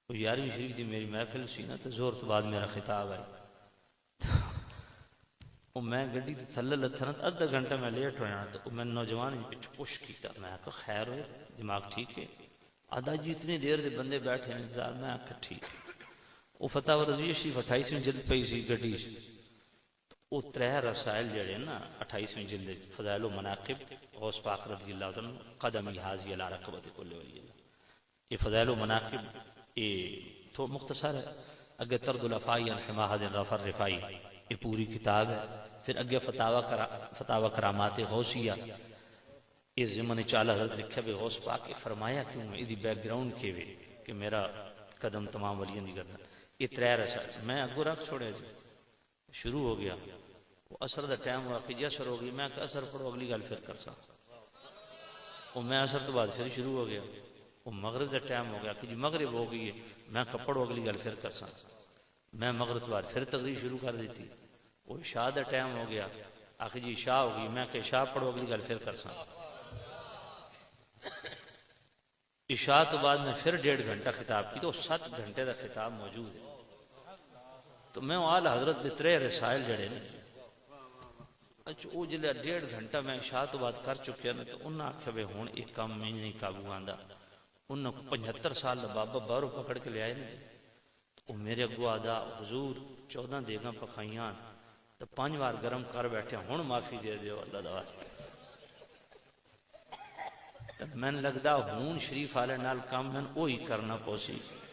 یارویں شریف دی میری محفل سی نا تو زور تو بعد میرا خطاب ہے وہ میں گڈی تے تھلے لتھنا ادھا گھنٹہ میں لیٹ ہویا تو میں نوجوان پچھو پش کیتا میں کہا خیر ہوئے دماغ ٹھیک ہے آدھا جی اتنی دیر دے بندے بیٹھے ہیں انتظار میں کہا ٹھیک وہ فتح رضویہ شریف 28ویں جلد پئی سی گڈی وہ ترے رسائل جڑے نا 28ویں جلد فضائل و مناقب غوث پاک رضی اللہ عنہ قدمی حاضی علی رقبت کل ولی اللہ یہ فضائل و مناقب یہ تو مختصر ہے اگے طرد الافائی عن حماہد رفع الرفائی یہ پوری کتاب ہے پھر اگے فتاوی کرامات غوثیہ اس زمانے چالہ حضرت لکھا بے غوث پاک فرمایا کیوں ہے ادھی بیک گراؤنڈ کے وے کہ میرا قدم تمام ولیوں دی گردن یہ ترے رسائل میں اگو رکھ چھوڑے جی شروع ہو گیا وہ اثر دا ٹائم ہوا کہ جی اثر ہو گئی میں کہ اثر پڑھو اگلی گل پھر کر سا وہ میں اثر تو بعد پھر شروع ہو گیا وہ مغرب دا ٹائم ہو گیا کہ جی مغرب ہو گئی ہے میں کہ پڑھو اگلی گل پھر کر سا میں مغرب تو بعد پھر تقریر شروع کر دیتی وہ عشاء دا ٹائم ہو گیا آخر جی عشاء ہو گئی میں کہ عشاء پڑھو اگلی گل پھر کر سا عشاء تو بعد میں پھر 1.5 گھنٹہ خطاب کی تو 7 گھنٹے دا خطاب موجود ہے تو میں آل حضرت دے 3 رسائل جڑے نا اچھا وہ جلے 1.5 گھنٹہ میں عشاء تو بعد کر چکے نا تو انہاں آکھا بے ہون ایک کام میں نہیں قابو آندہ انہاں کو 75 سال بابا بارو پکڑ کے لے آئے نا وہ میرے اگو آدھا حضور 14 دیگاں پکھائیاں تو 5 بار گرم کر بیٹھے ہون معافی دے دیو اللہ دا واسطے تو میں نے لگدا ہون شریف آلے نال کام میں وہی کرنا پوسی